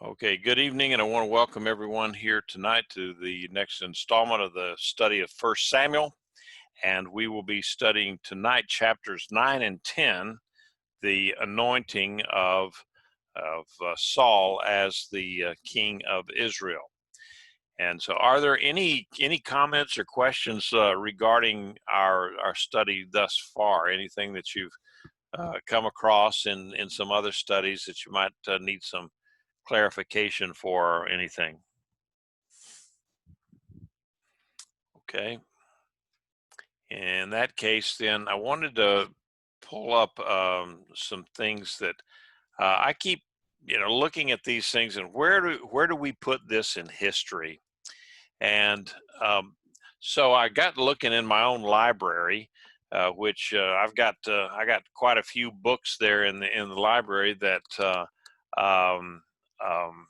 Okay, good evening, and I want to welcome everyone here tonight to the next installment of the study of First Samuel. And we will be studying tonight chapters 9 and 10, the anointing of Saul as the king of Israel. And so, are there any comments or questions regarding our study thus far? Anything that you've come across in some other studies that you might need some clarification for or anything? Okay. In that case, then I wanted to pull up some things that I keep, looking at these things and where do we put this in history? And so I got looking in my own library, which I got quite a few books there in the library that um, um,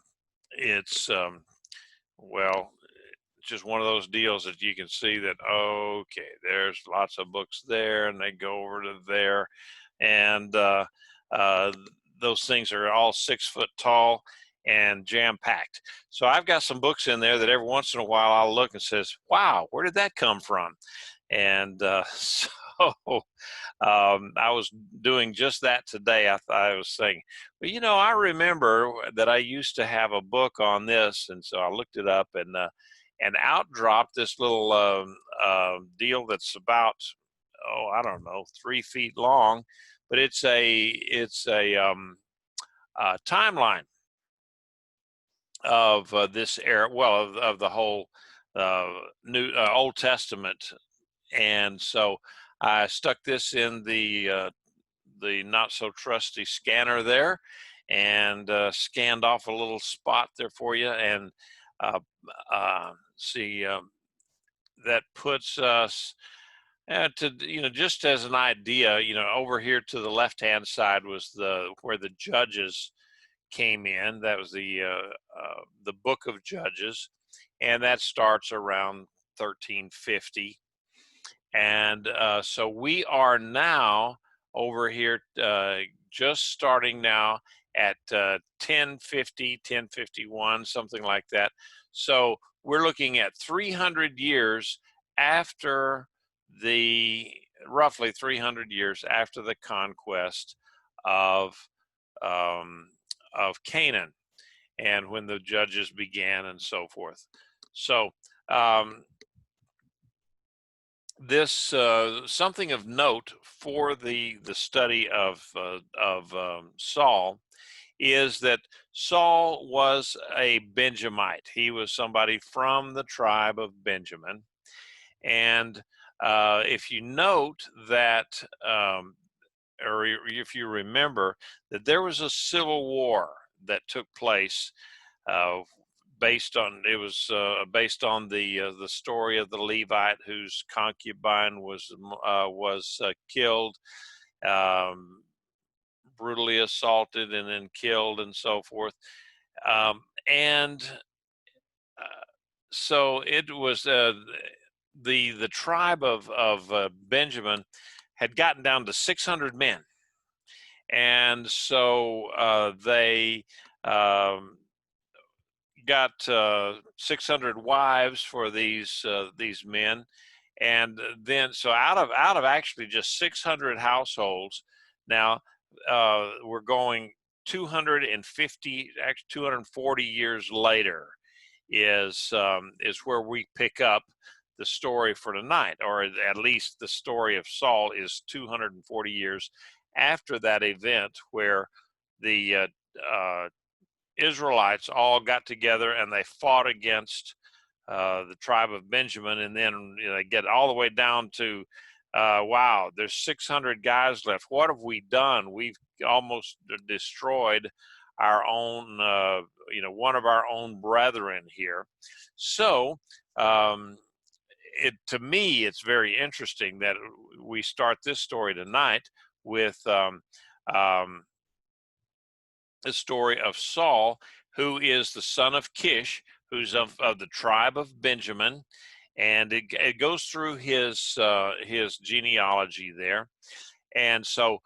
it's well just one of those deals that you can see that, okay, there's lots of books there and they go over to there, and uh, those things are all 6 foot tall and jam packed. So I've got some books in there that every once in a while I'll look and says, wow, where did that come from? And so I was doing just that today. I was saying, well, I remember that I used to have a book on this, and so I looked it up, and out dropped this little deal that's about, oh, I don't know, 3 feet long, but it's a timeline of this era, well, of the whole uh, New Old Testament. And so I stuck this in the not so trusty scanner there, and scanned off a little spot there for you, and uh, see, that puts us to, just as an idea, over here to the left hand side was the where the Judges came in. That was the book of Judges, and that starts around 1350. And so we are now over here, just starting now at 1050, 1051, something like that. So we're looking at 300 years after the, roughly 300 years after the conquest of um, Canaan, and when the Judges began and so forth. So um, this something of note for the study of Saul is that Saul was a Benjamite. He was somebody from the tribe of Benjamin, and if you note that, or if you remember, that there was a civil war that took place, uh, based on the story of the Levite whose concubine was killed, um, brutally assaulted and then killed and so forth, and uh, so it was the tribe of Benjamin had gotten down to 600 men, and so they um, got 600 wives for these men, and then so out of actually just 600 households, now we're going 250, actually 240 years later is where we pick up the story for tonight, or at least the story of Saul is 240 years after that event where the Israelites all got together and they fought against the tribe of Benjamin, and then they get all the way down to, wow, there's 600 guys left. What have we done? We've almost destroyed our own, one of our own brethren here. So, to me, it's very interesting that we start this story tonight with um, the story of Saul, who is the son of Kish, who's of the tribe of Benjamin, and it goes through his genealogy there. And so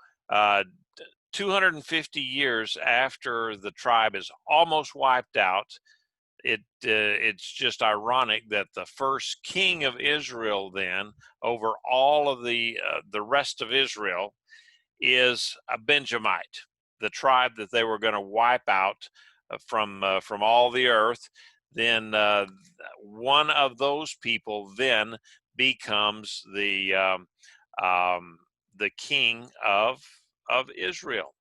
250 years after the tribe is almost wiped out, it's just ironic that the first king of Israel then over all of the rest of Israel is a Benjamite, the tribe that they were going to wipe out from all the earth. Then one of those people then becomes the king of Israel.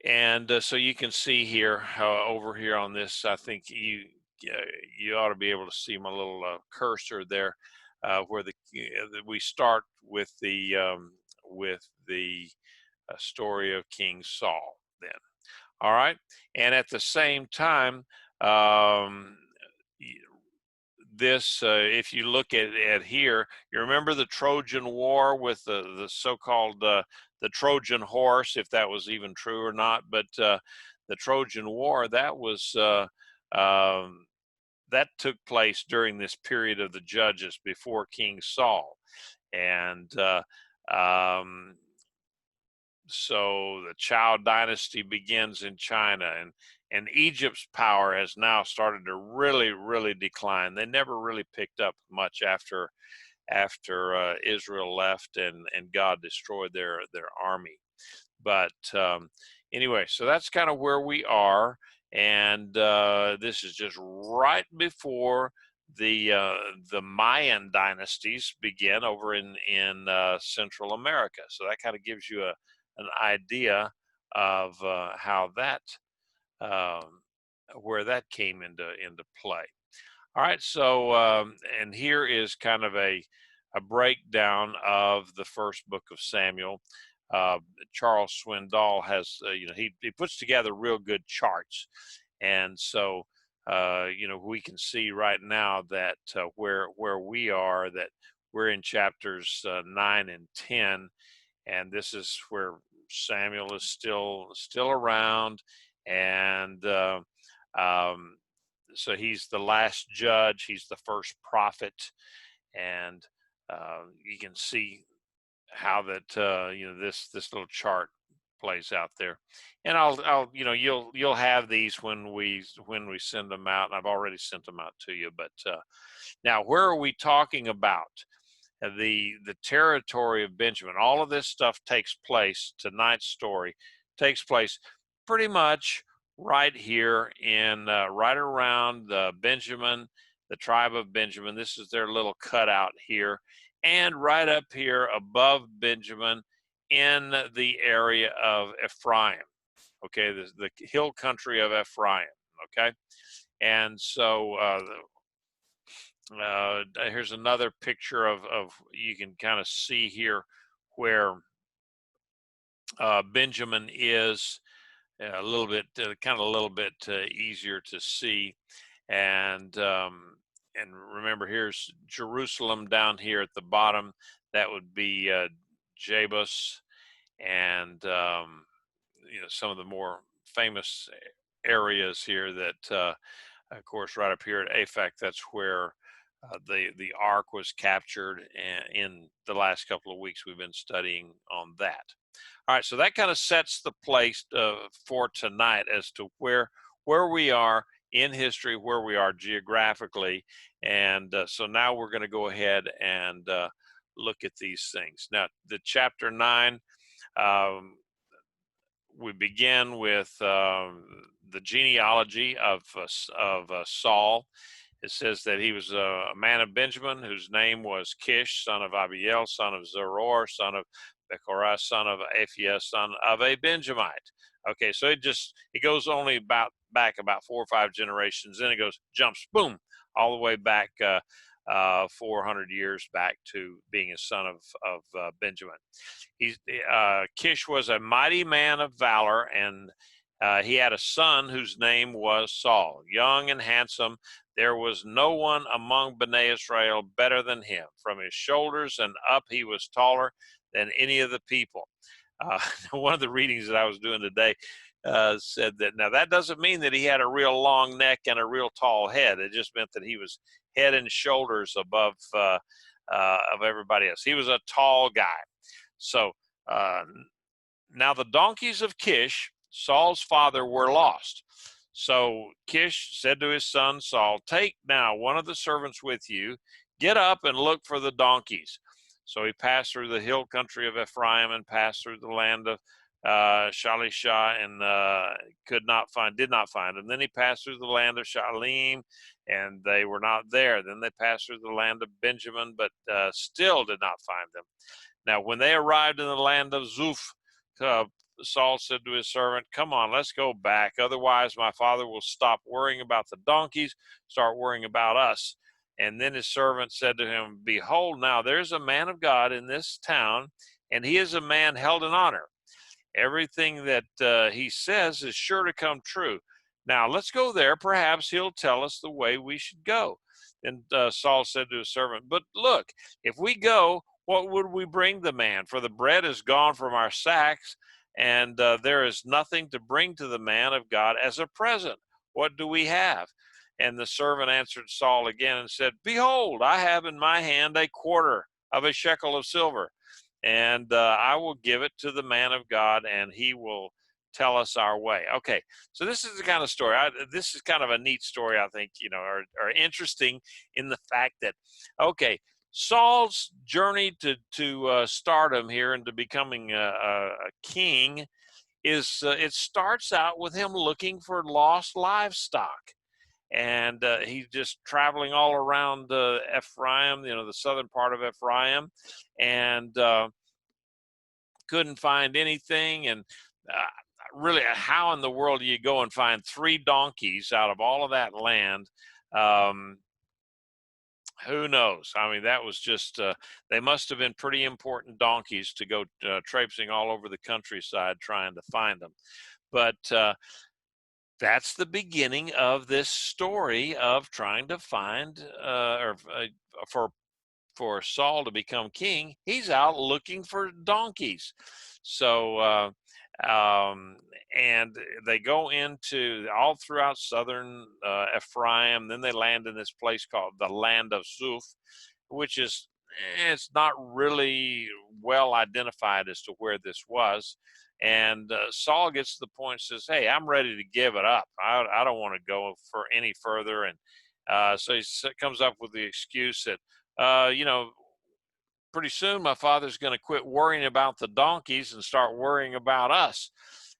And so you can see here over here on this, I think you ought to be able to see my little cursor there, where we start with the story of King Saul. Then, all right, and at the same time, um, this if you look at here, you remember the Trojan War with the so-called the Trojan horse, if that was even true or not. But the Trojan War, that was that took place during this period of the judges before King Saul. And so the Chow dynasty begins in China, and Egypt's power has now started to really decline. They never really picked up much after Israel left and God destroyed their army. But anyway, so that's kind of where we are, and this is just right before the Mayan dynasties begin over in Central America. So that kind of gives you an idea of how that where that came into play. All right, so and here is kind of a breakdown of the first book of Samuel. Charles Swindoll has, he puts together real good charts, and so we can see right now that where we are, that we're in chapters 9 and 10, and this is where Samuel is still around, and so he's the last judge, he's the first prophet, and you can see how that this little chart plays out there. And I'll you'll have these when we send them out, and I've already sent them out to you. But now, where are we talking about? The territory of Benjamin. All of this stuff takes place. Tonight's story takes place pretty much right here in right around Benjamin, the tribe of Benjamin. This is their little cutout here, and right up here above Benjamin in the area of Ephraim. Okay, the hill country of Ephraim. Okay, and so here's another picture of you can kind of see here where Benjamin is a little bit easier to see, and remember, here's Jerusalem down here at the bottom. That would be Jebus, and some of the more famous areas here that of course, right up here at Aphek, that's where the ark was captured. And in the last couple of weeks, we've been studying on that. All right, so that kind of sets the place for tonight as to where we are in history, where we are geographically, and so now we're going to go ahead and look at these things. Now, the chapter 9. We begin with the genealogy of Saul. It says that he was a man of Benjamin, whose name was Kish, son of Abiel, son of Zeror, son of Bekorah, son of Aphiah, son of a Benjamite. Okay, so it goes only back about 4 or 5 generations. Then it jumps, boom, all the way back 400 years back to being a son of Benjamin. Kish was a mighty man of valor, and he had a son whose name was Saul, young and handsome. There was no one among Bnei Israel better than him. From his shoulders and up, he was taller than any of the people. One of the readings that I was doing today said that, now that doesn't mean that he had a real long neck and a real tall head. It just meant that he was head and shoulders above of everybody else. He was a tall guy. So Now the donkeys of Kish, Saul's father, were lost. So Kish said to his son Saul, take now one of the servants with you, get up and look for the donkeys. So he passed through the hill country of Ephraim and passed through the land of Shalisha and did not find them. Then he passed through the land of Shalim, and they were not there. Then they passed through the land of Benjamin, but still did not find them. Now, when they arrived in the land of Zuph, uh, Saul said to his servant, come on, let's go back. Otherwise, my father will stop worrying about the donkeys, start worrying about us. And then his servant said to him, behold, now there's a man of God in this town, and he is a man held in honor. Everything that he says is sure to come true. Now let's go there. Perhaps he'll tell us the way we should go. And Saul said to his servant, but look, if we go, what would we bring the man? For the bread is gone from our sacks, and there is nothing to bring to the man of God as a present. What do we have? And the servant answered Saul again and said, behold, I have in my hand a quarter of a shekel of silver, and I will give it to the man of God, and he will tell us our way. Okay, so this is the kind of story. This is kind of a neat story, I think, or interesting in the fact that, okay, Saul's journey to stardom here and to becoming a king is it starts out with him looking for lost livestock. And he's just traveling all around Ephraim, the southern part of Ephraim, and couldn't find anything. And really, how in the world do you go and find 3 donkeys out of all of that land? Um, who knows? I mean, that was just, they must have been pretty important donkeys to go traipsing all over the countryside trying to find them. But that's the beginning of this story of trying to find, for Saul to become king. He's out looking for donkeys. So, and they go into all throughout southern Ephraim. Then they land in this place called the land of Zuph, which is, it's not really well identified as to where this was. And Saul gets to the point and says, hey, I'm ready to give it up. I don't want to go for any further. And so he comes up with the excuse that, pretty soon my father's going to quit worrying about the donkeys and start worrying about us.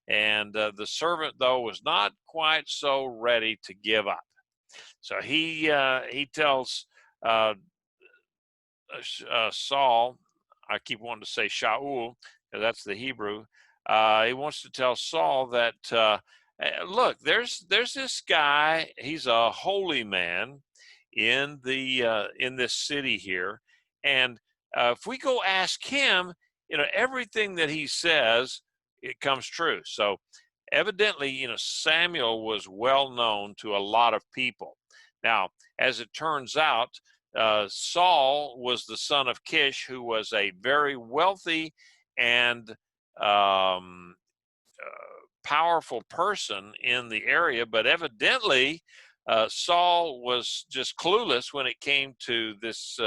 And the servant, though, was not quite so ready to give up. So he tells uh, Saul, I keep wanting to say Shaul, because that's the Hebrew. He wants to tell Saul that, look, there's this guy. He's a holy man in this city here, and if we go ask him, everything that he says, it comes true. So evidently, Samuel was well known to a lot of people. Now, as it turns out, Saul was the son of Kish, who was a very wealthy and um, powerful person in the area, but evidently Saul was just clueless when it came to this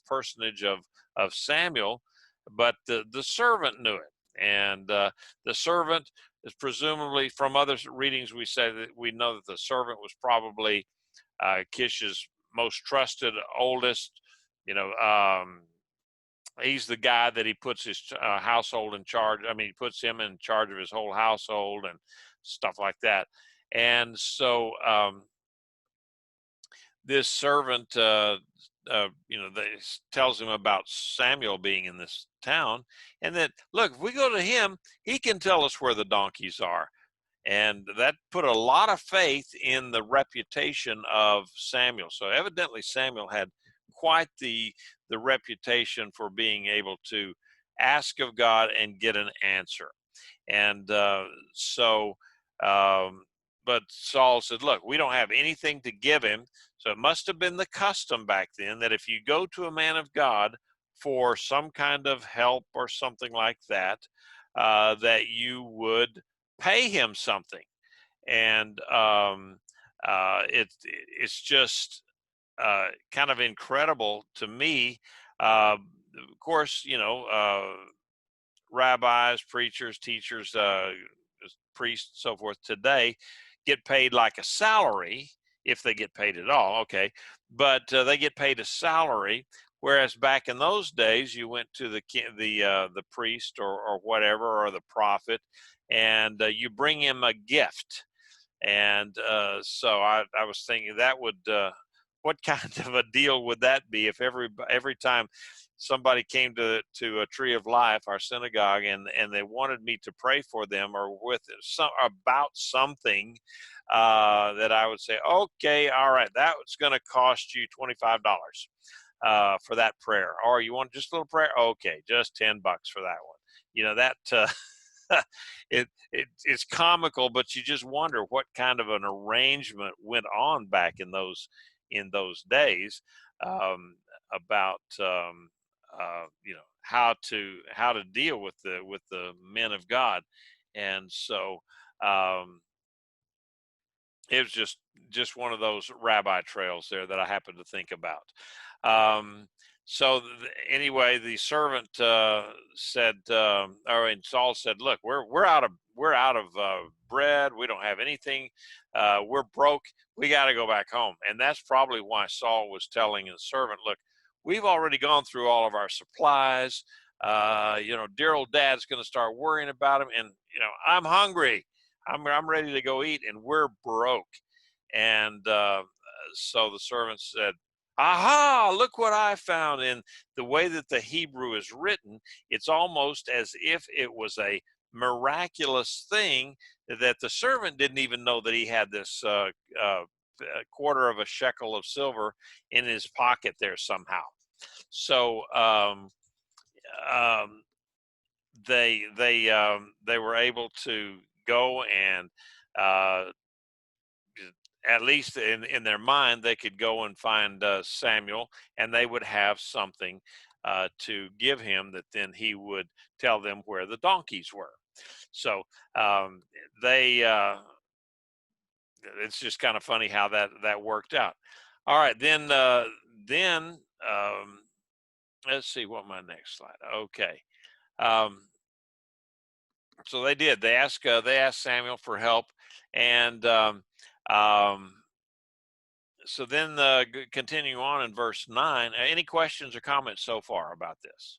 personage of Samuel. But the servant knew it, and the servant is presumably, from other readings, we know that the servant was probably Kish's most trusted, oldest. He's the guy that he puts his household in charge. I mean, he puts him in charge of his whole household and stuff like that. And so this servant, they tells him about Samuel being in this town, and that, look, if we go to him, he can tell us where the donkeys are. And that put a lot of faith in the reputation of Samuel. So evidently Samuel had quite the reputation for being able to ask of God and get an answer. And but Saul said, look, we don't have anything to give him. So it must have been the custom back then that if you go to a man of God for some kind of help or something like that, that you would pay him something. And it's just kind of incredible to me. Of course, rabbis, preachers, teachers, priests, and so forth today get paid like a salary, if they get paid at all. Okay, but they get paid a salary. Whereas back in those days, you went to the priest or whatever, or the prophet, and you bring him a gift. And so I was thinking that would, what kind of a deal would that be if every time somebody came to a Tree of Life, our synagogue, and they wanted me to pray for them or with some about something, that I would say, okay, all right, that's going to cost you $25 for that prayer, or you want just a little prayer, okay, just $10 for that one. That it's comical, but you just wonder what kind of an arrangement went on back in those days, about, how to deal with the men of God. And so, um, it was just one of those rabbi trails there that I happened to think about. So anyway, the servant said, and Saul said, "Look, we're out of bread. We don't have anything. We're broke. We got to go back home." And that's probably why Saul was telling his servant, "Look, we've already gone through all of our supplies. Dear old Dad's going to start worrying about him, and I'm hungry. I'm ready to go eat, and we're broke." And so the servant said, "Aha, look what I found." In the way that the Hebrew is written, it's almost as if it was a miraculous thing that the servant didn't even know that he had this quarter of a shekel of silver in his pocket there somehow. So um, they were able to go and, uh, at least in their mind, they could go and find Samuel, and they would have something to give him, that then he would tell them where the donkeys were. So um, they it's just kind of funny how that worked out. All right, then let's see what my next slide. Okay. Um, so they did. They asked Samuel for help, and um, so then, continue on in verse 9. Any questions or comments so far about this?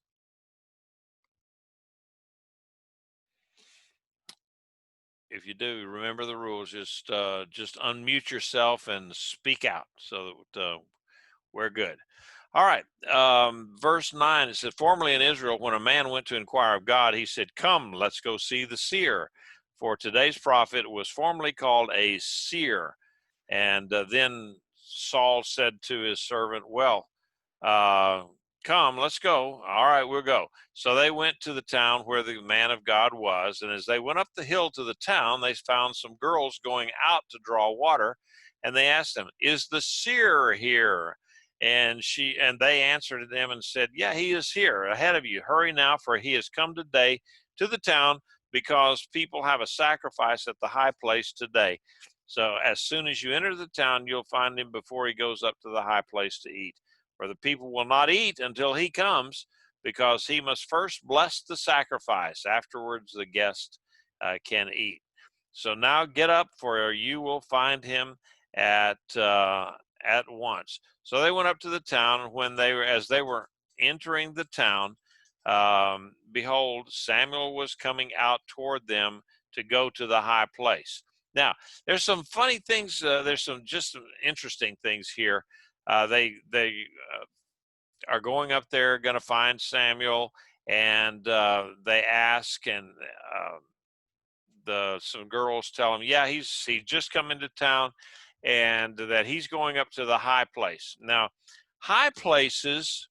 If you do, remember the rules. Just unmute yourself and speak out, so that we're good. All right. Verse 9, it said, "Formerly in Israel, when a man went to inquire of God, he said, 'Come, let's go see the seer.' For today's prophet was formerly called a seer." And then Saul said to his servant, "Well, uh, come, let's go." "All right, we'll go." So they went to the town where the man of God was. And as they went up the hill to the town, they found some girls going out to draw water. And they asked them, "Is the seer here?" And they answered them and said, "Yeah, he is here ahead of you. Hurry now, for he has come today to the town, because people have a sacrifice at the high place today. So as soon as you enter the town, you'll find him before he goes up to the high place to eat. For the people will not eat until he comes, because he must first bless the sacrifice. Afterwards, the guest can eat. So now get up, for you will find him at once." So they went up to the town, and as they were entering the town, behold, Samuel was coming out toward them to go to the high place. Now, there's some funny things. There's some interesting things here. They are going up there, going to find Samuel, and they ask, and some girls tell him, "Yeah, he just come into town, and that he's going up to the high place." Now, high places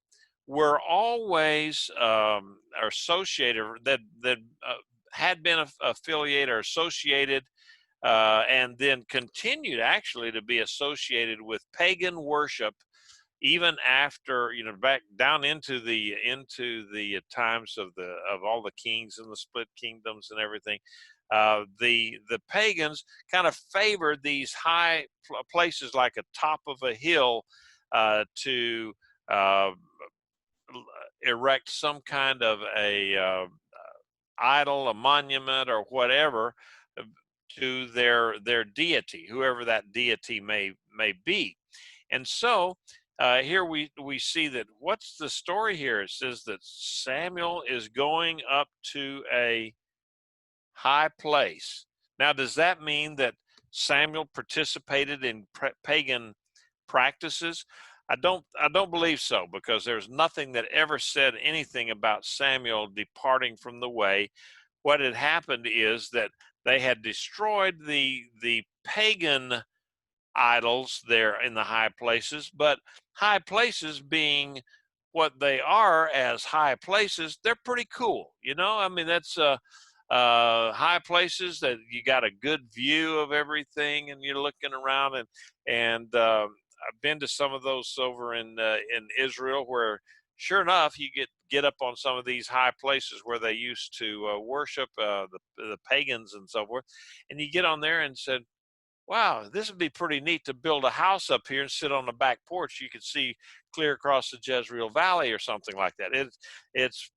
were always associated, that had been affiliated or associated, and then continued actually to be associated with pagan worship, even after, back down into the times of all the kings and the split kingdoms and everything. The pagans kind of favored these high places, like a top of a hill, to uh, erect some kind of a idol, a monument, or whatever uh, to their deity, whoever that deity may be. And so here we see that what's the story here? It says that Samuel is going up to a high place. Now, does that mean that Samuel participated in pagan practices? I don't believe so, because there's nothing that ever said anything about Samuel departing from the way. What had happened is that they had destroyed the pagan idols there in the high places, but high places being what they are as high places, they're pretty cool. I mean, that's high places that you got a good view of everything, and you're looking around, and I've been to some of those over in Israel, where sure enough you get up on some of these high places where they used to worship the pagans and so forth, and you get on there and said, wow, this would be pretty neat to build a house up here and sit on the back porch. You could see clear across the Jezreel Valley or something like that. It's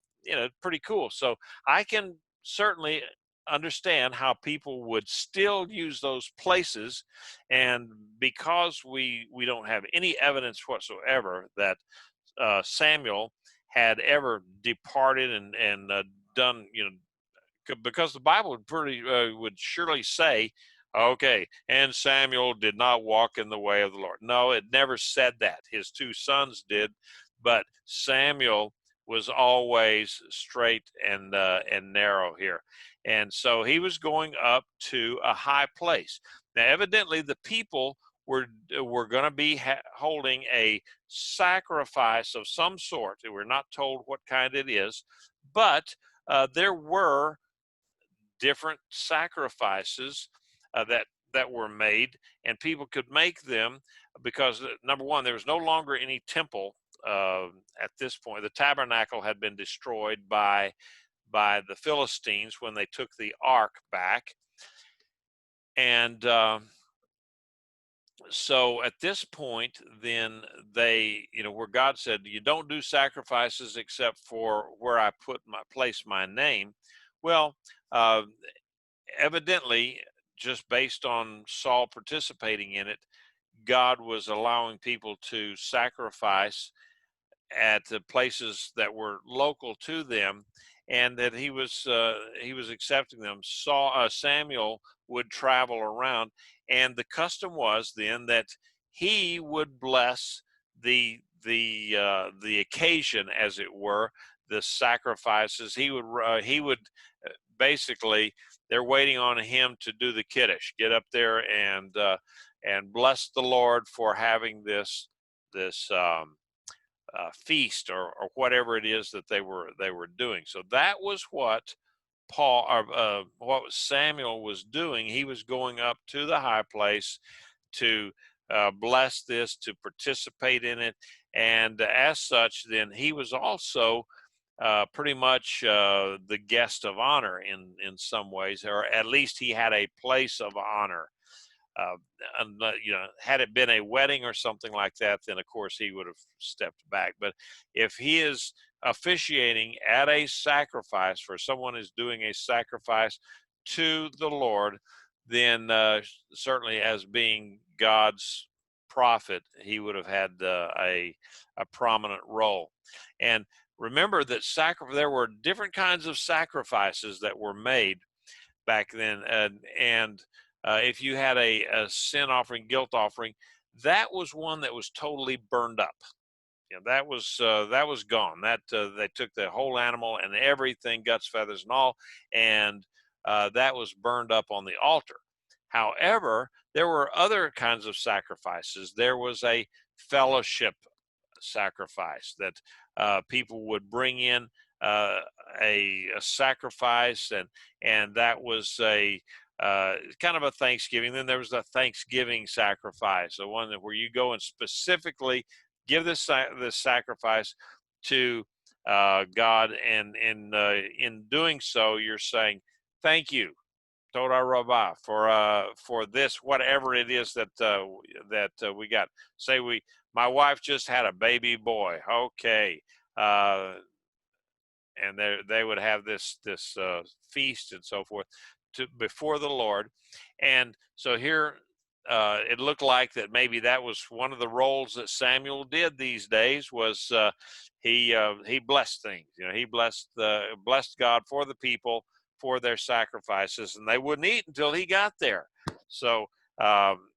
pretty cool. So I can certainly understand how people would still use those places, and because we don't have any evidence whatsoever that Samuel had ever departed and done, because the Bible would surely say, okay, and Samuel did not walk in the way of the Lord. No, it never said that. His two sons did, but Samuel was always straight and narrow here, and so he was going up to a high place. Now, evidently, the people were going to be holding a sacrifice of some sort. We're not told what kind it is, but there were different sacrifices that were made, and people could make them because number one, there was no longer any temple at this point. The tabernacle had been destroyed by the Philistines when they took the ark back, and so at this point, then where God said, "You don't do sacrifices except for where I place my name." Well, uh, evidently, just based on Saul participating in it, God was allowing people to sacrifice at the places that were local to them, and that he was accepting them. Samuel would travel around, and the custom was then that he would bless the occasion, as it were, the sacrifices. He would basically, they're waiting on him to do the kiddush, get up there and bless the Lord for having this feast, or whatever it is that they were doing. So that was what what Samuel was doing. He was going up to the high place to bless this, to participate in it, and as such, then he was also pretty much the guest of honor in some ways, or at least he had a place of honor. Uh, and had it been a wedding or something like that, then of course he would have stepped back. But if he is officiating at a sacrifice, for someone is doing a sacrifice to the Lord, then certainly, as being God's prophet, he would have had a prominent role. And remember that there were different kinds of sacrifices that were made back then, and if you had a sin offering, guilt offering, that was one that was totally burned up. That was gone. That they took the whole animal and everything, guts, feathers, and all, and that was burned up on the altar. However, there were other kinds of sacrifices. There was a fellowship sacrifice that people would bring in uh, a sacrifice, and that was a kind of a Thanksgiving. Then there was a Thanksgiving sacrifice, the one where you go and specifically give this sacrifice to God, and in doing so, you're saying thank you, Toda Rabah, for this, whatever it is that we got. Say my wife just had a baby boy. Okay, uh, and they would have this feast and so forth to before the Lord. And so here it looked like that maybe that was one of the roles that Samuel did these days was he blessed things. He blessed God for the people for their sacrifices, and they wouldn't eat until he got there. So um,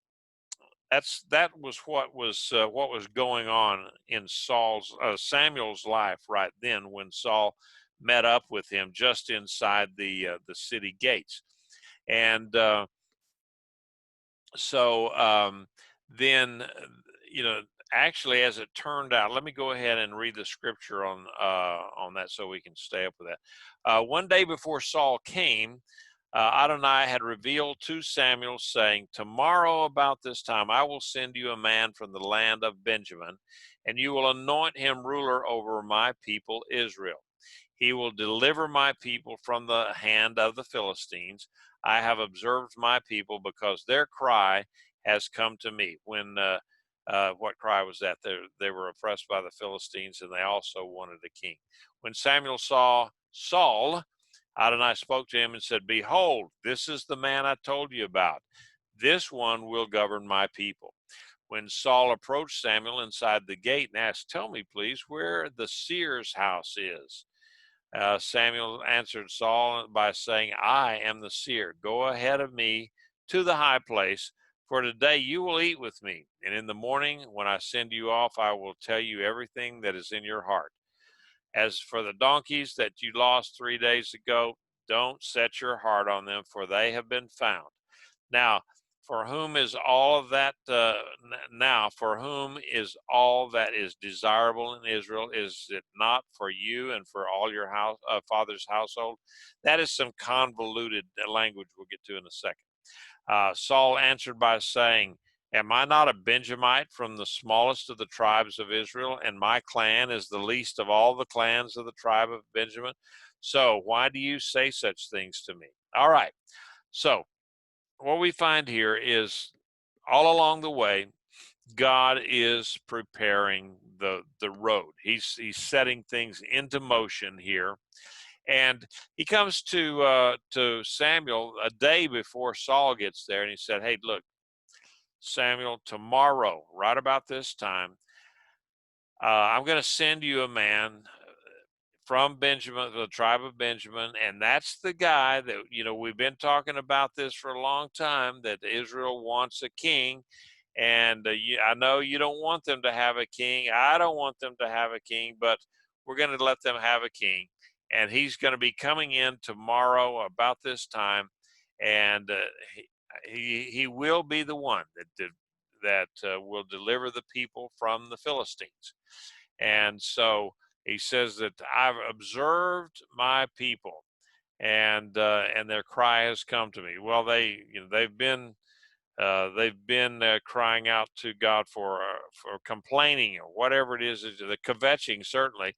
that was what was going on in Samuel's life right then when Saul met up with him just inside the city gates. And so then actually, as it turned out, let me go ahead and read the scripture on that so we can stay up with that. One day before Saul came, Adonai had revealed to Samuel, saying, "Tomorrow about this time I will send you a man from the land of Benjamin, and you will anoint him ruler over my people Israel. He will deliver my people from the hand of the Philistines. I have observed my people because their cry has come to me." What cry was that? They were oppressed by the Philistines, and they also wanted a king. When Samuel saw Saul, Adonai spoke to him and said, "Behold, this is the man I told you about. This one will govern my people." When Saul approached Samuel inside the gate and asked, "Tell me, please, where the seer's house is?" Samuel answered Saul by saying, "I am the seer. Go ahead of me to the high place, for today you will eat with me. And in the morning, when I send you off, I will tell you everything that is in your heart. As for the donkeys that you lost 3 days ago, don't set your heart on them, for they have been found. Now, for whom is all of that? Now, for whom is all that is desirable in Israel? Is it not for you and for all your father's household?" That is some convoluted language we'll get to in a second. Saul answered by saying, "Am I not a Benjamite from the smallest of the tribes of Israel, and my clan is the least of all the clans of the tribe of Benjamin? So why do you say such things to me?" All right. So what we find here is all along the way, God is preparing the road. He's setting things into motion here, and he comes to Samuel a day before Saul gets there, and he said, "Hey, look, Samuel, tomorrow, right about this time, I'm going to send you a man from Benjamin, the tribe of Benjamin, and that's the guy that we've been talking about this for a long time. That Israel wants a king, and I know you don't want them to have a king. I don't want them to have a king, but we're going to let them have a king, and he's going to be coming in tomorrow about this time, and he will be the one that will deliver the people from the Philistines." And so he says that I've observed my people, and their cry has come to me. Well, they've been crying out to God for complaining or whatever it is, the kvetching certainly,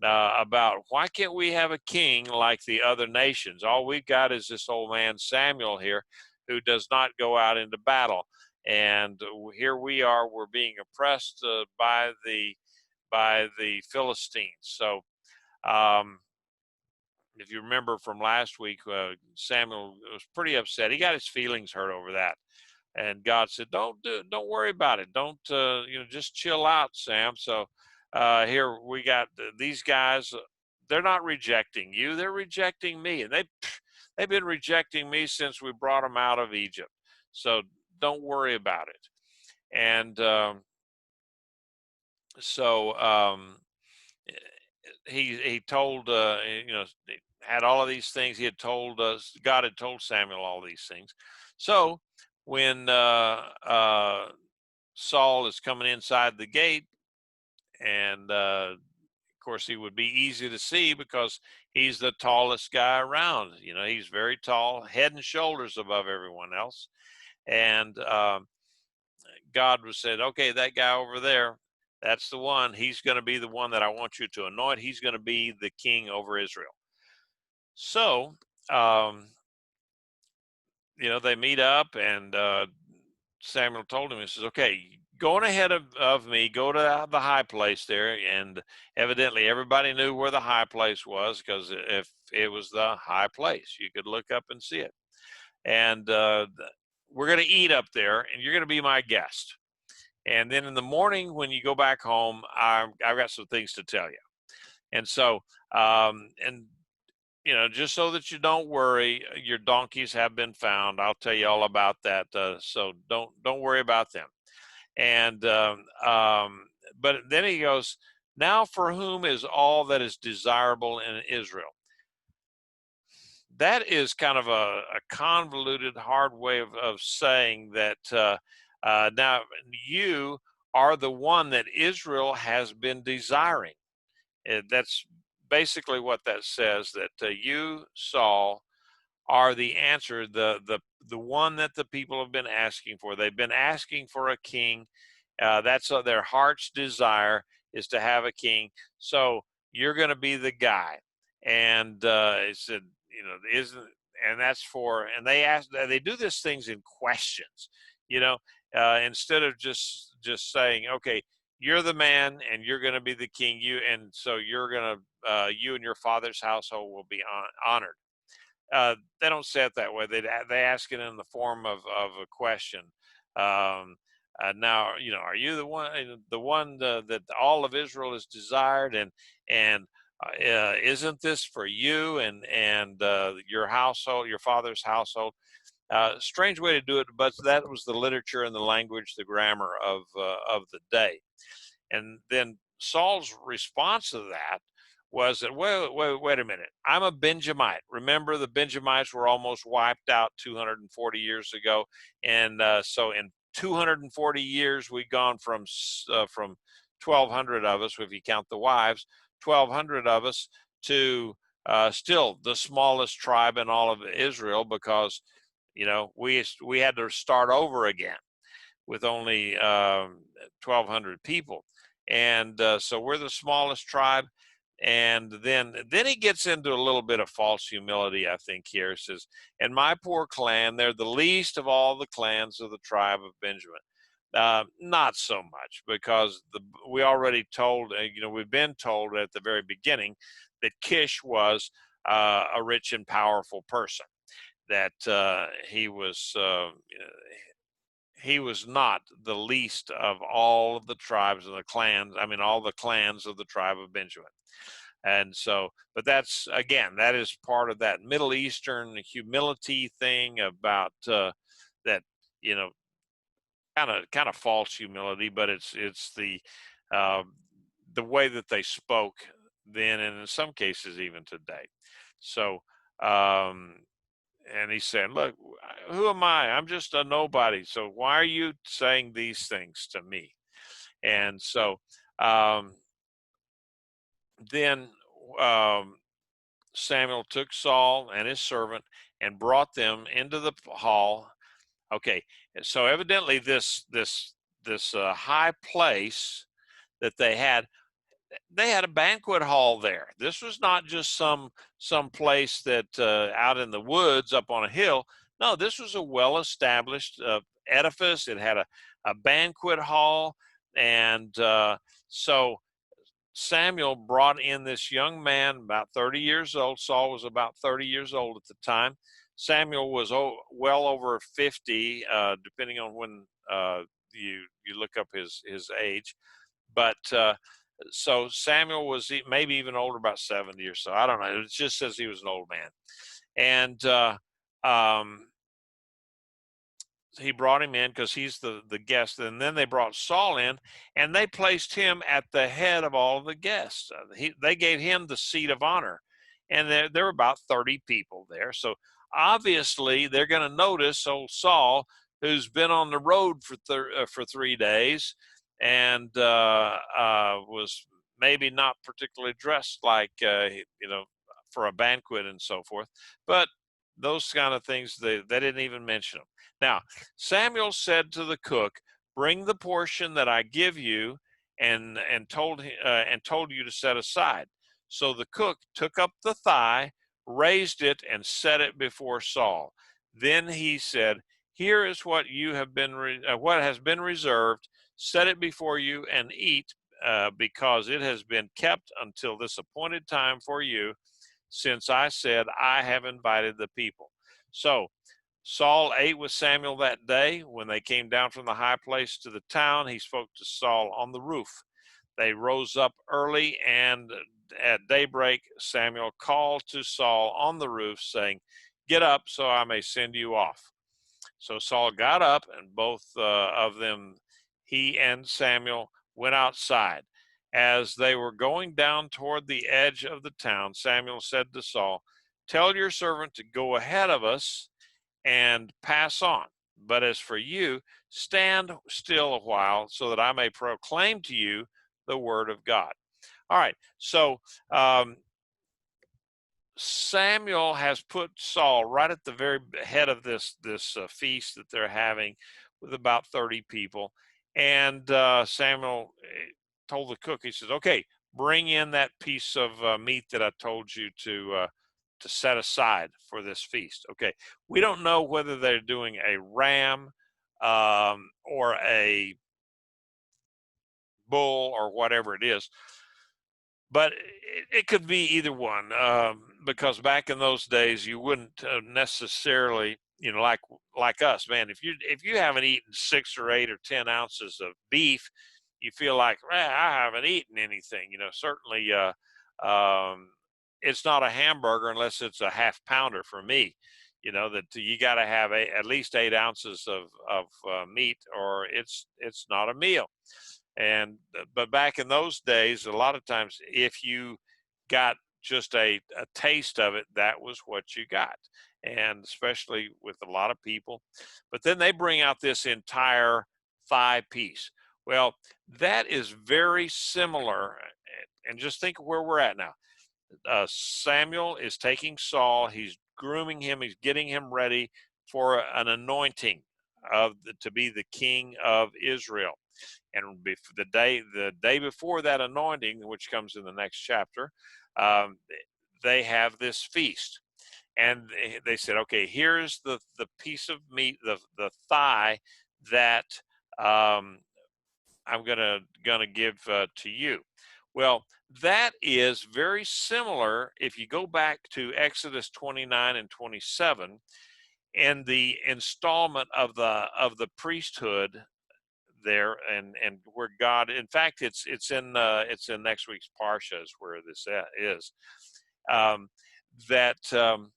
about why can't we have a king like the other nations? All we've got is this old man Samuel here, who does not go out into battle, and here we are, we're being oppressed by the Philistines. So um, if you remember from last week, Samuel was pretty upset. He got his feelings hurt over that, and God said, Don't worry about it. Don't just chill out, Sam." So here we got these guys. They're not rejecting you; they're rejecting me, and they've been rejecting me since we brought them out of Egypt. So don't worry about it. And so he told had all of these things. He had told us, God had told Samuel all these things. So when Saul is coming inside the gate, and of course he would be easy to see because he's the tallest guy around. He's very tall, head and shoulders above everyone else. And God was said, "Okay, that guy over there, that's the one. He's going to be the one that I want you to anoint. He's going to be the king over Israel." So, um, they meet up, and Samuel told him, he says, "Okay, going ahead of me, go to the high place there. And evidently everybody knew where the high place was, because if it was the high place, you could look up and see it. And we're going to eat up there, and you're going to be my guest. And then in the morning, when you go back home, I've got some things to tell you. And so, and just so that you don't worry, your donkeys have been found. I'll tell you all about that. So don't worry about them. And but then he goes, now for whom is all that is desirable in Israel? That is kind of a convoluted, hard way of saying that now you are the one that Israel has been desiring. That's basically what that says, that you, Saul, are the answer, the one that the people have been asking for. They've been asking for a king. That's their heart's desire, is to have a king. So you're going to be the guy. And it said, isn't, and that's for, and they ask, they do these things in questions, instead of just saying, okay, you're the man and you're going to be the king. And so you're going to, you and your father's household will be honored. They don't say it that way. They ask it in the form of a question. Now, are you the one that all of Israel is desired, and isn't this for you and your household, your father's household? Strange way to do it, but that was the literature and the language, the grammar of the day. And then Saul's response to that was that, wait a minute, I'm a Benjamite. Remember, the Benjamites were almost wiped out 240 years ago. And so in 240 years, we've gone from 1,200 of us, if you count the wives, 1,200 of us, to still the smallest tribe in all of Israel, because, we had to start over again with only 1,200 people. And so we're the smallest tribe. And then he gets into a little bit of false humility, I think. Here it says, and my poor clan, they're the least of all the clans of the tribe of Benjamin. Not so much, because we already told, we've been told at the very beginning that Kish was a rich and powerful person, that he was not the least of all of the tribes of the clans. I mean, all the clans of the tribe of Benjamin. And so, but that's, again, that is part of that Middle Eastern humility thing about that, kind of false humility, but it's uh, the way that they spoke then, and in some cases even today. So, and he said, look, who am I? I'm just a nobody. So why are you saying these things to me? And so um, then Samuel took Saul and his servant and brought them into the hall. Okay, so evidently this high place that they had a banquet hall there. This was not just some place that out in the woods up on a hill. No, this was a well-established edifice. It had a banquet hall. And so Samuel brought in this young man, about 30 years old. Saul was about 30 years old at the time. Samuel was well over 50, depending on when you look up his age. But so Samuel was maybe even older, about 70 or so. I don't know. It just says he was an old man. And he brought him in because he's the guest. And then they brought Saul in, and they placed him at the head of all of the guests. They gave him the seat of honor. And there were about 30 people there. So obviously they're going to notice old Saul, who's been on the road for 3 days, and was maybe not particularly dressed like, for a banquet and so forth. But those kind of things, they didn't even mention them. Now, Samuel said to the cook, bring the portion that I give you, and told you to set aside. So the cook took up the thigh, raised it, and set it before Saul. Then he said, Here is what you have been what has been reserved. Set it before you and eat, because it has been kept until this appointed time for you, since I said I have invited the people. So Saul ate with Samuel that day. When they came down from the high place to the town, he spoke to Saul on the roof. They rose up early, and at daybreak, Samuel called to Saul on the roof, saying, "Get up, so I may send you off." So Saul got up, and both of them, he and Samuel, went outside. As they were going down toward the edge of the town, Samuel said to Saul, "Tell your servant to go ahead of us and pass on. But as for you, stand still a while so that I may proclaim to you the word of God." All right. So um, Samuel has put Saul right at the very head of this feast that they're having with about 30 people, and Samuel told the cook, he says, "Okay, bring in that piece of meat that I told you to set aside for this feast." Okay, we don't know whether they're doing a ram or a bull or whatever it is, but it could be either one, because back in those days you wouldn't necessarily, like us, man. If you haven't eaten 6 or 8 or 10 ounces of beef, you feel like, I haven't eaten anything. Certainly, it's not a hamburger unless it's a half pounder for me. That you got to have at least 8 ounces of meat, or it's not a meal. And but back in those days, a lot of times, if you got just a taste of it, that was what you got. And especially with a lot of people. But then they bring out this entire thigh piece. Well, that is very similar. And just think of where we're at now. Samuel is taking Saul, he's grooming him, he's getting him ready for an anointing to be the king of Israel. And the day before that anointing, which comes in the next chapter, um, they have this feast. And they said, "Okay, here's the piece of meat, the thigh that um, I'm gonna give to you." Well, that is very similar if you go back to Exodus 29 and 27, and the installment of the priesthood there, and where God, in fact, it's in next week's parsha is where this is, um, that um,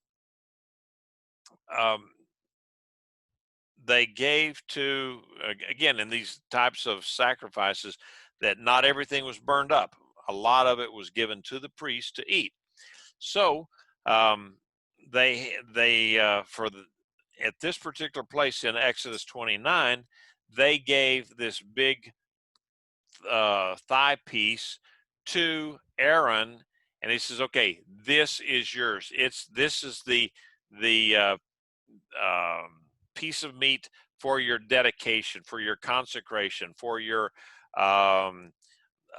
they gave to, again, in these types of sacrifices, that not everything was burned up. A lot of it was given to the priest to eat. So um, they for the at this particular place in Exodus 29, they gave this big thigh piece to Aaron, and he says, "Okay, this is yours. This is the piece of meat for your dedication, for your consecration, for your um,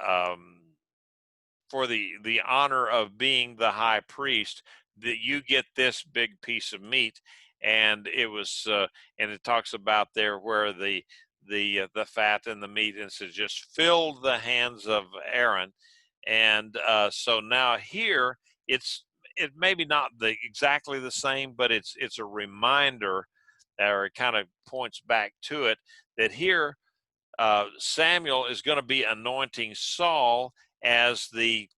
um, for the honor of being the high priest, that you get this big piece of meat." And it was and it talks about there where the fat and the meat, and so just filled the hands of Aaron. And so now here, it maybe not exactly the same, but it's a reminder, or it kind of points back to it, that here Samuel is going to be anointing Saul as the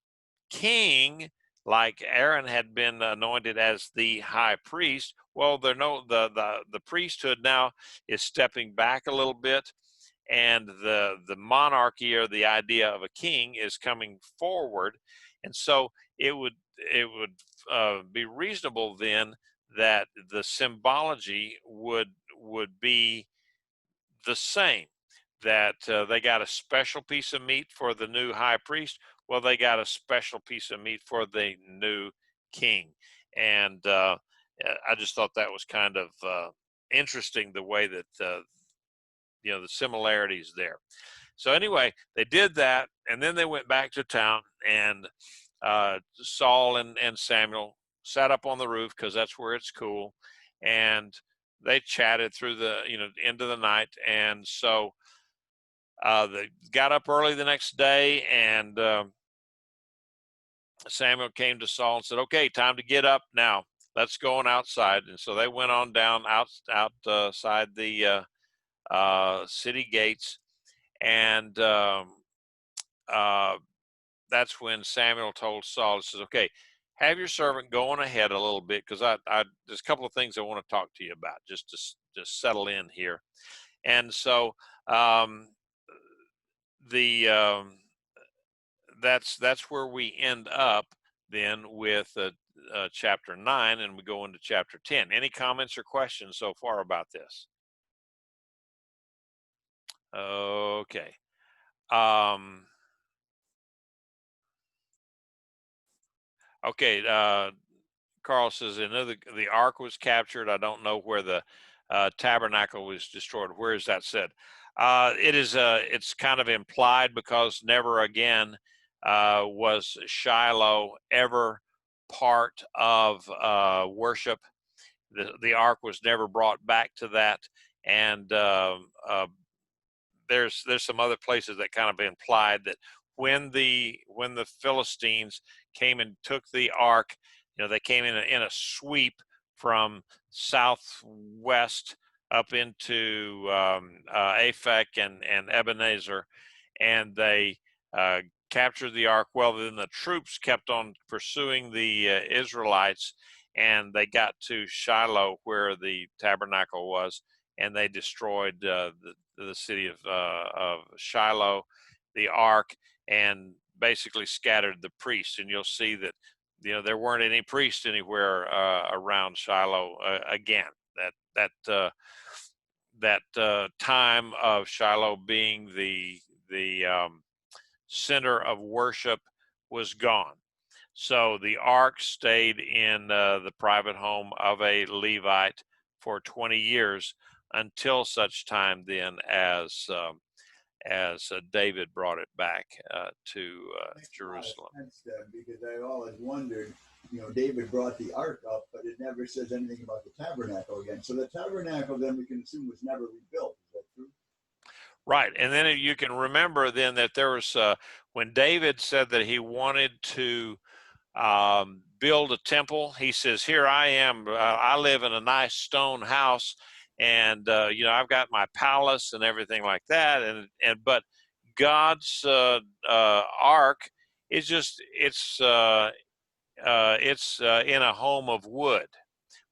king, like Aaron had been anointed as the high priest. Well, the priesthood now is stepping back a little bit, and the monarchy, or the idea of a king, is coming forward. And so it would be reasonable then that the symbology would be the same, that they got a special piece of meat for the new high priest. Well, they got a special piece of meat for the new king. And I just thought that was kind of interesting, the way that the similarities there. So anyway, they did that, and then they went back to town, and Saul and Samuel sat up on the roof, because that's where it's cool. And they chatted through the into the night, and so they got up early the next day, and Samuel came to Saul and said, "Okay, time to get up now. Let's go on outside." And so they went on down outside the city gates, and uh, that's when Samuel told Saul, he says, "Okay, have your servant go on ahead a little bit, because I there's a couple of things I want to talk to you about, just to just settle in here." And so um, the that's where we end up then with chapter 9, and we go into chapter 10. Any comments or questions so far about this? Okay. Um, okay. Carl says, another, the ark was captured. I don't know where the tabernacle was destroyed. Where is that said? It's kind of implied, because never again was Shiloh ever part of worship. The ark was never brought back to that, and there's some other places that kind of implied that when the Philistines came and took the ark, they came in a sweep from southwest up into Aphek and Ebenezer, and they captured the ark. Well, then the troops kept on pursuing the Israelites, and they got to Shiloh, where the tabernacle was, and they destroyed the city of Shiloh, the ark, and basically scattered the priests. And you'll see that there weren't any priests anywhere around Shiloh again. That time of Shiloh being the center of worship was gone. So the ark stayed in the private home of a Levite for 20 years, until such time then as David brought it back to Jerusalem. Makes a lot of sense, because I always wondered, David brought the ark up, but it never says anything about the tabernacle again. So the tabernacle, then, we can assume, was never rebuilt. Is that true? Right. And then you can remember then that there was, when David said that he wanted to build a temple, he says, "Here I am. I live in a nice stone house, and I've got my palace and everything like that." But God's ark is just it's in a home of wood.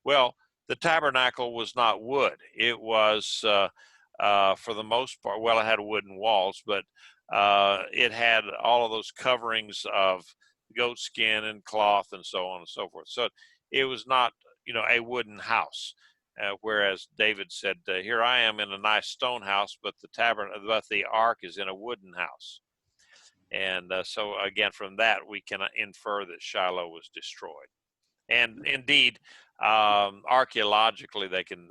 Well, the tabernacle was not wood. It was, for the most part, well, it had wooden walls, but it had all of those coverings of goat skin and cloth and so on and so forth. So it was not, a wooden house. Whereas David said, "Here I am in a nice stone house, but the ark is in a wooden house." And so again, from that we can infer that Shiloh was destroyed. And indeed, archaeologically, they can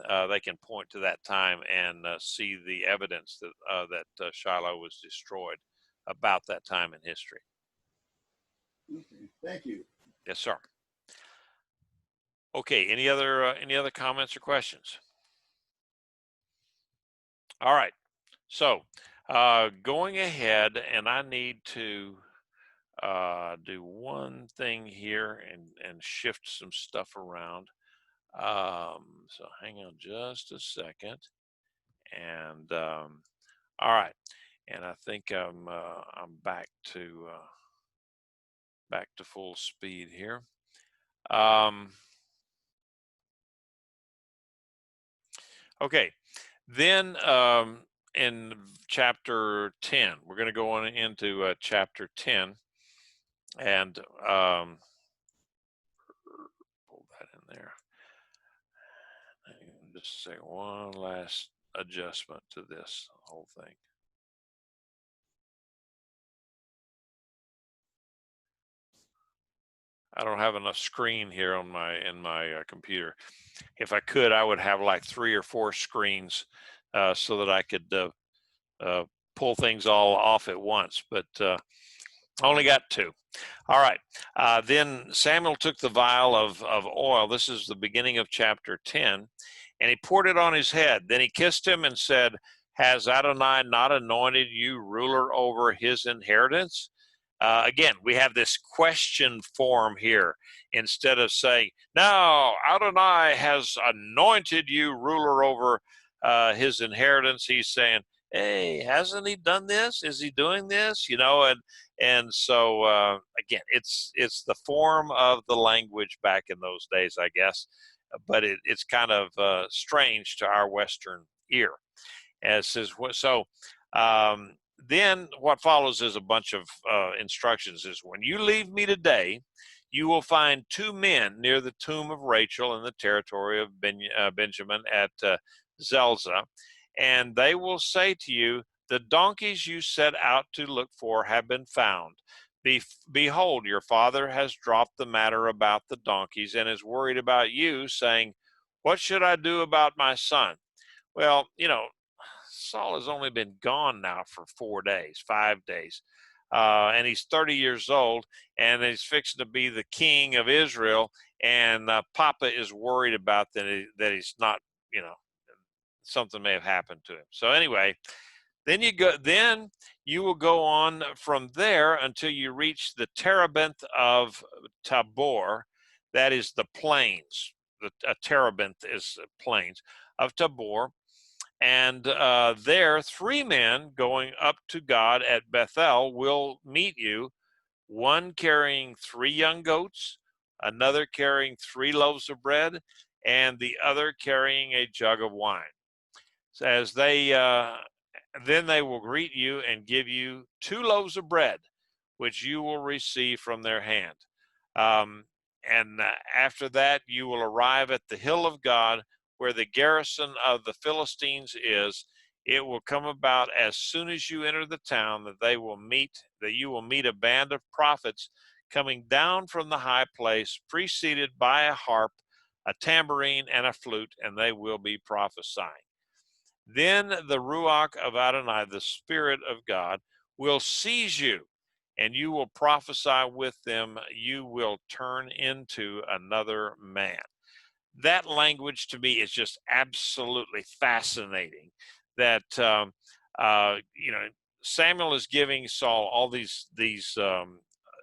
point to that time and see the evidence that Shiloh was destroyed about that time in history. Okay, thank you. Yes, sir. Okay. Any other comments or questions? All right. So going ahead, and I need to do one thing here and shift some stuff around. So hang on just a second. And all right, and I think I'm back to full speed here. Okay, then in chapter 10, we're going to go on into chapter 10, and pull that in there. Just say one last adjustment to this whole thing. I don't have enough screen here on my computer. If I could, I would have like 3 or 4 screens so that I could pull things all off at once, but only got 2. All right. Then Samuel took the vial of oil. This is the beginning of chapter 10. and he poured it on his head. Then he kissed him and said, has Adonai not anointed you ruler over his inheritance? Again, we have this question form here. Instead of saying, now Adonai has anointed you ruler over his inheritance, he's saying, hey, hasn't he done this? Is he doing this? And so again, it's the form of the language back in those days, I guess, but it's kind of strange to our Western ear. As says so. Then what follows is a bunch of instructions. Is when you leave me today, you will find two men near the tomb of Rachel in the territory of Benjamin at Zelzah, and they will say to you, the donkeys you set out to look for have been found. Behold, your father has dropped the matter about the donkeys and is worried about you, saying, what should I do about my son? Well, Saul has only been gone now for 4 days, 5 days, and he's 30 years old, and he's fixing to be the king of Israel. And Papa is worried about that he's not, something may have happened to him. So anyway, then you will go on from there until you reach the terebinth of Tabor, that is the plains. A terebinth is plains of Tabor. And there, 3 men going up to God at Bethel will meet you, one carrying 3 young goats, another carrying 3 loaves of bread, and the other carrying a jug of wine. So as then they will greet you and give you 2 loaves of bread, which you will receive from their hand. And after that, you will arrive at the hill of God, where the garrison of the Philistines is. It will come about as soon as you enter the town that you will meet a band of prophets coming down from the high place, preceded by a harp, a tambourine, and a flute, and they will be prophesying. Then the Ruach of Adonai, the Spirit of God, will seize you, and you will prophesy with them. You will turn into another man. That language to me is just absolutely fascinating. That Samuel is giving Saul all these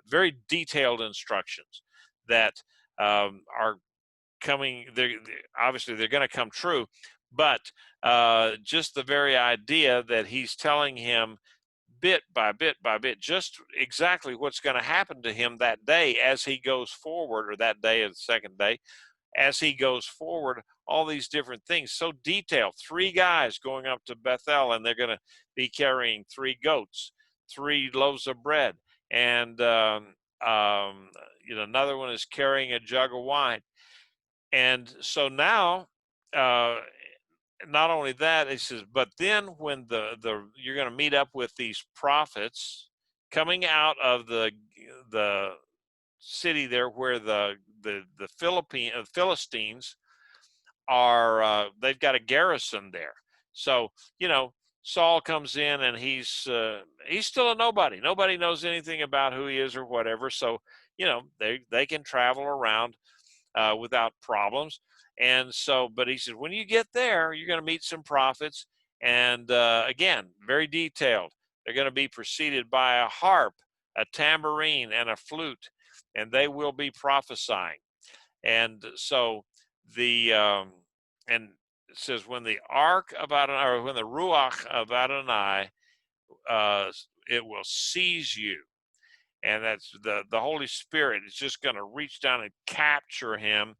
very detailed instructions that are coming. Obviously they're going to come true, but just the very idea that he's telling him bit by bit by bit, just exactly what's going to happen to him that day as he goes forward, or that day of the second day, as he goes forward, all these different things, so detailed. 3 guys going up to Bethel, and they're going to be carrying 3 goats, 3 loaves of bread, and another one is carrying a jug of wine. And so now, not only that, he says, but then when you're going to meet up with these prophets coming out of the city there, where the Philistines are, they've got a garrison there. So Saul comes in, and he's still a nobody. Nobody knows anything about who he is or whatever. So they can travel around without problems. And so, but he said, when you get there, you're going to meet some prophets, and again, very detailed. They're going to be preceded by a harp, a tambourine, and a flute, and they will be prophesying. And so and it says, when the ark of Adonai, or when the Ruach of Adonai, it will seize you. And that's the Holy Spirit is just going to reach down and capture him.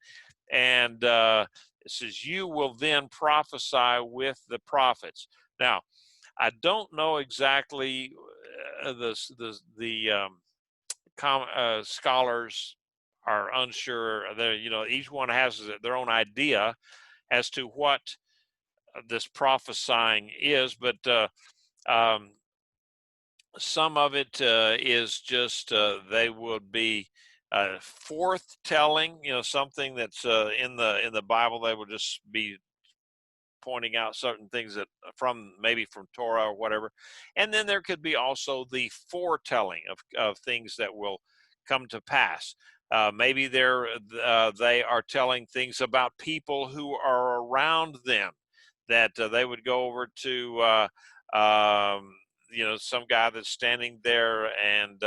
And it says, you will then prophesy with the prophets. Now, I don't know exactly scholars are unsure. Each one has their own idea as to what this prophesying is, but some of it is just they would be forth-telling, something that's in the Bible. They will just be pointing out certain things that maybe from Torah or whatever. And then there could be also the foretelling of things that will come to pass. Maybe they are telling things about people who are around them, that they would go over to some guy that's standing there, and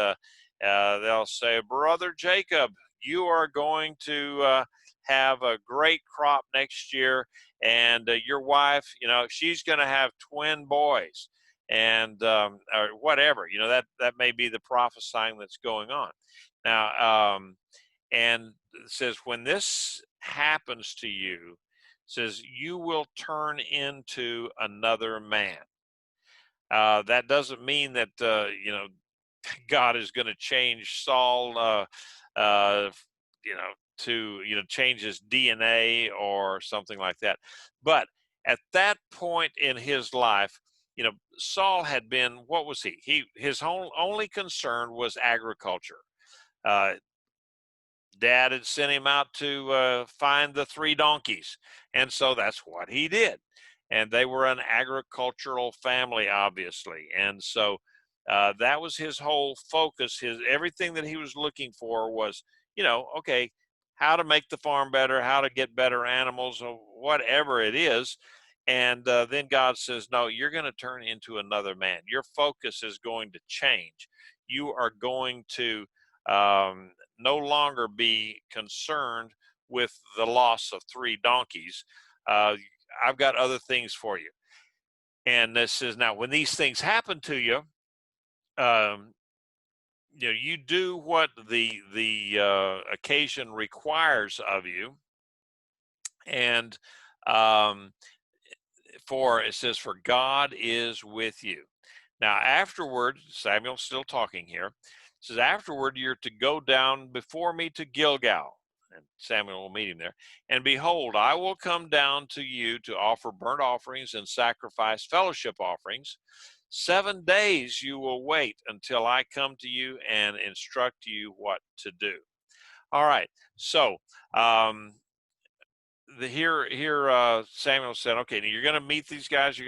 they'll say, "Brother Jacob, you are going to have a great crop next year, and your wife, she's going to have twin boys." And or whatever, that may be the prophesying that's going on now. And it says, when this happens to you, says, you will turn into another man. That doesn't mean that God is going to change Saul, uh, you know, to change his DNA or something like that. But at that point in his life, Saul had been, what was he? His only concern was agriculture. Uh, Dad had sent him out to find the 3 donkeys. And so that's what he did. And they were an agricultural family, obviously. And so that was his whole focus. Everything that he was looking for was, okay, how to make the farm better, how to get better animals, or whatever it is. And then God says, no, you're going to turn into another man. Your focus is going to change. You are going to no longer be concerned with the loss of 3 donkeys. Uh, I've got other things for you. And this is, now, when these things happen to you, um, you do what the occasion requires of you. And it says, for God is with you. Now, afterward, Samuel's still talking here. It says, afterward, you're to go down before me to Gilgal. And Samuel will meet him there. And behold, I will come down to you to offer burnt offerings and sacrifice fellowship offerings. 7 days you will wait until I come to you and instruct you what to do. All right. So, Samuel said, okay, now you're going to meet these guys.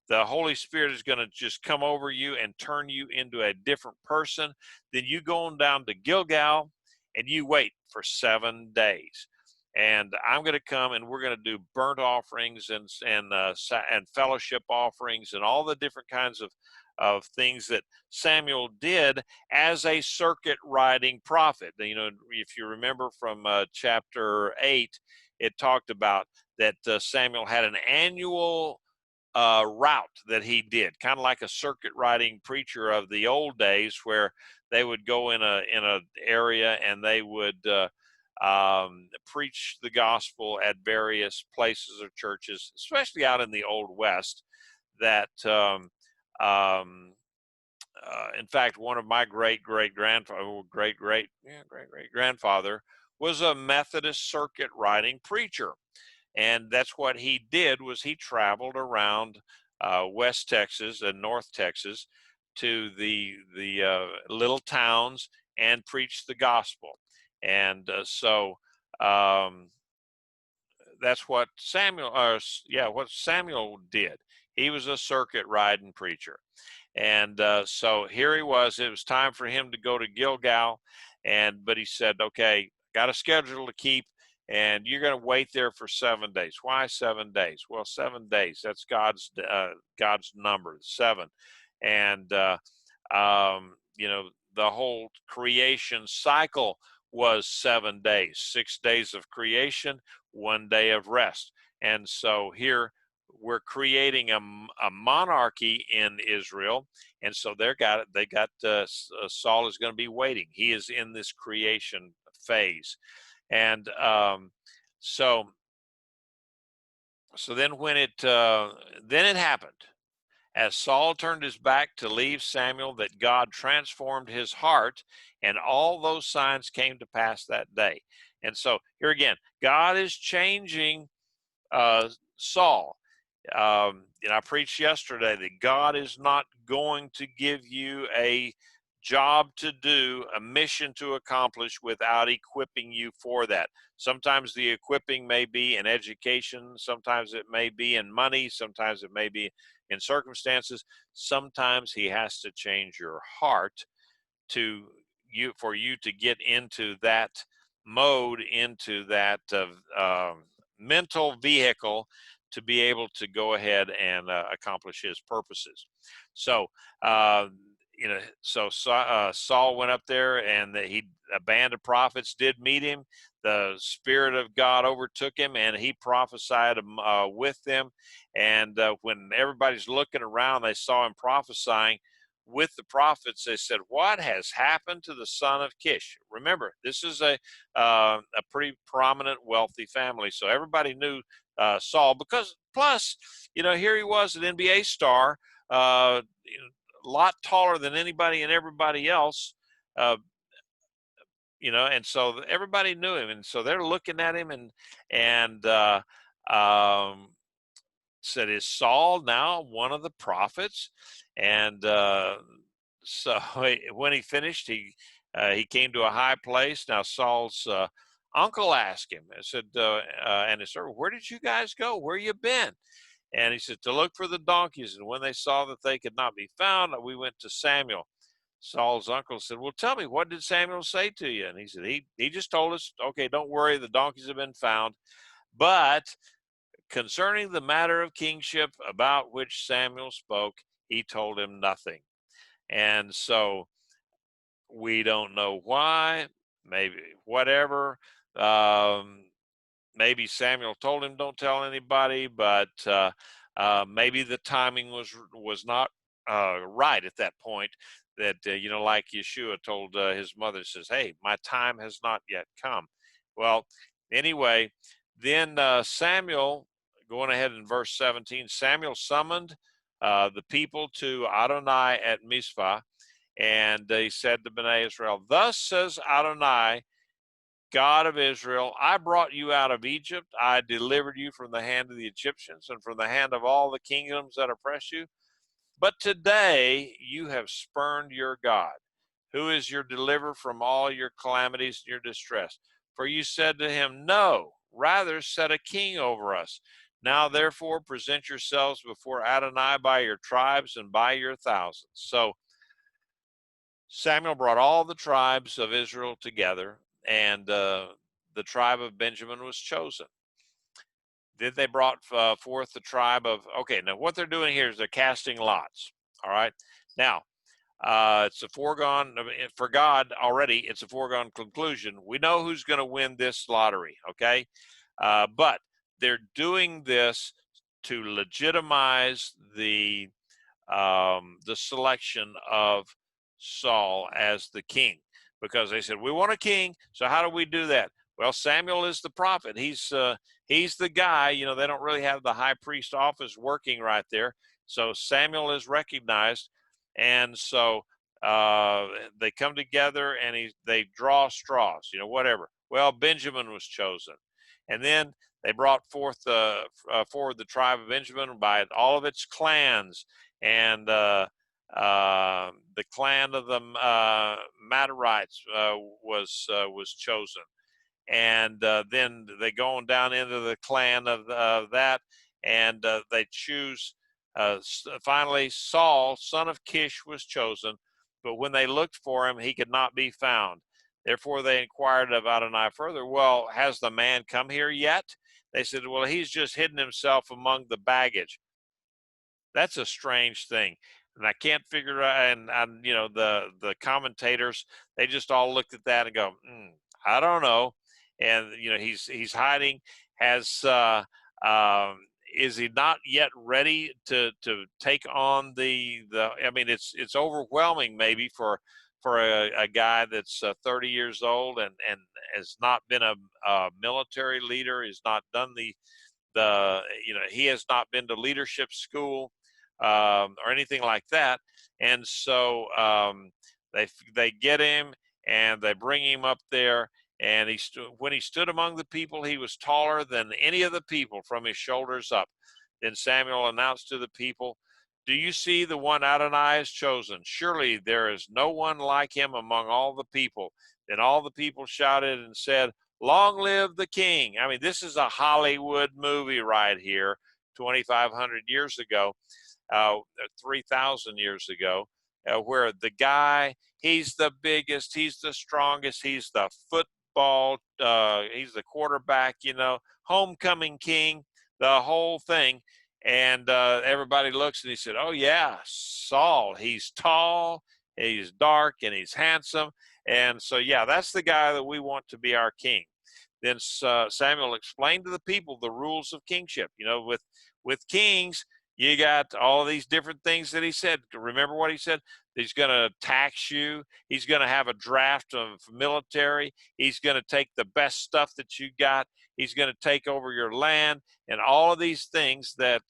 The Holy Spirit is going to just come over you and turn you into a different person. Then you go on down to Gilgal and you wait for 7 days. And I'm going to come and we're going to do burnt offerings and fellowship offerings and all the different kinds of things that Samuel did as a circuit riding prophet. If you remember from chapter 8, it talked about that Samuel had an annual route that he did, kind of like a circuit riding preacher of the old days, where they would go in a area and they would preach the gospel at various places or churches, especially out in the Old West. That in fact, one of my great grandfather was a Methodist circuit riding preacher. And that's what he did, was he traveled around West Texas and North Texas to the little towns and preached the gospel. And so that's what Samuel did. He was a circuit riding preacher. And so here he was. It was time for him to go to Gilgal, but he said, "Okay, got a schedule to keep, and you're going to wait there for 7 days." Why 7 days? Well, 7 days. That's God's number, 7, and the whole creation cycle was 7 days. 6 days of creation, 1 day of rest, and so here we're creating a monarchy in Israel, and so Saul is going to be waiting. He is in this creation phase, and so then then it happened, as Saul turned his back to leave Samuel, that God transformed his heart, and all those signs came to pass that day. And so here again, God is changing Saul. I preached yesterday that God is not going to give you a job to do, a mission to accomplish, without equipping you for that. Sometimes the equipping may be in education, sometimes it may be in money, sometimes it may be in circumstances. Sometimes he has to change your heart for you to get into that mode into that mental vehicle to be able to go ahead and accomplish his purposes. So, uh, Saul went up there, and a band of prophets did meet him. The Spirit of God overtook him, and he prophesied with them. And when everybody's looking around, they saw him prophesying with the prophets. They said, "What has happened to the son of Kish?" Remember, this is a pretty prominent, wealthy family, so everybody knew Saul. Because plus, here he was, an NBA star, a lot taller than anybody and everybody else. Uh, and so everybody knew him, and so they're looking at him, and um, said, "Is Saul now one of the prophets?" And so when he finished, he came to a high place. Now Saul's uncle asked him, I said, and he said, "Where did you guys go? Where you been?" And he said, "To look for the donkeys. And when they saw that they could not be found, we went to Samuel." Saul's uncle said, "Well, tell me, what did Samuel say to you?" And he said, he just told us, "Okay, don't worry, the donkeys have been found. But concerning the matter of kingship about which Samuel spoke, he told him nothing." And so we don't know why, maybe whatever. Um, Maybe Samuel told him, "Don't tell anybody," but maybe the timing was not right at that point. That like Yeshua told his mother, says, "Hey, my time has not yet come." Well, anyway, then Samuel, going ahead in verse 17, Samuel summoned the people to Adonai at Mizpah, and he said to Bnei Israel, "Thus says Adonai, God of Israel, I brought you out of Egypt. I delivered you from the hand of the Egyptians and from the hand of all the kingdoms that oppress you. But today you have spurned your God, who is your deliverer from all your calamities and your distress. For you said to him, no, rather set a king over us. Now therefore present yourselves before Adonai by your tribes and by your thousands." So Samuel brought all the tribes of Israel together, and the tribe of Benjamin was chosen. Then they brought forth the tribe of, okay, now what they're doing here is they're casting lots. All right. Now, it's a foregone, for God already, it's a foregone conclusion. We know who's going to win this lottery. Okay. But they're doing this to legitimize the selection of Saul as the king, because they said, "We want a king, so how do we do that?" Well, Samuel is the prophet. He's the guy. They don't really have the high priest office working right there, so Samuel is recognized, and so they come together and they draw straws. Whatever. Well, Benjamin was chosen, and then they brought forth forward the tribe of Benjamin by all of its clans, and the clan of the Matarites was chosen, and then they go on down into the clan of that, and they choose. Finally, Saul, son of Kish, was chosen, but when they looked for him, he could not be found. Therefore, they inquired of Adonai further, "Well, has the man come here yet?" They said, "Well, he's just hidden himself among the baggage." That's a strange thing, and I can't figure out. And the commentators, they just all looked at that and go, "I don't know." And he's hiding. Has is he not yet ready to take on the? I mean, it's overwhelming maybe for a guy that's 30 years old and has not been a military leader. Has not done he has not been to leadership school or anything like that. And so they get him and they bring him up there. And when he stood among the people, he was taller than any of the people from his shoulders up. Then Samuel announced to the people, "Do you see the one Adonai has chosen? Surely there is no one like him among all the people." Then all the people shouted and said, "Long live the king." I mean, this is a Hollywood movie right here, 2,500 years ago, uh, 3,000 years ago, where the guy, he's the biggest, he's the strongest, he's the football. He's the quarterback, homecoming king, the whole thing. And everybody looks and he said, "Oh yeah, Saul. He's tall, he's dark, and he's handsome." And so, yeah, that's the guy that we want to be our king. Then Samuel explained to the people the rules of kingship. With kings, you got all these different things that he said. Remember what he said? He's going to tax you. He's going to have a draft of military. He's going to take the best stuff that you got. He's going to take over your land, and all of these things that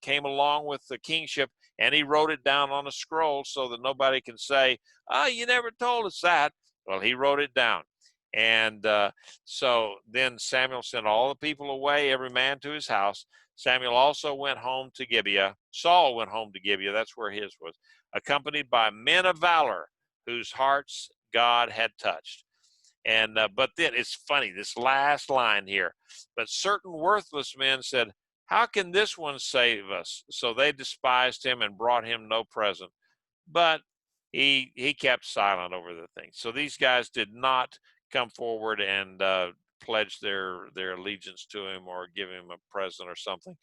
came along with the kingship. And he wrote it down on a scroll so that nobody can say, "Oh, you never told us that." Well, he wrote it down. And so then Samuel sent all the people away, every man to his house. Samuel also went home to Gibeah. Saul went home to Gibeah, that's where his was, accompanied by men of valor whose hearts God had touched. And but then it's funny, this last line here. But certain worthless men said, "How can this one save us?" So they despised him and brought him no present. But he kept silent over the thing. So these guys did not come forward and pledge their allegiance to him or give him a present or something.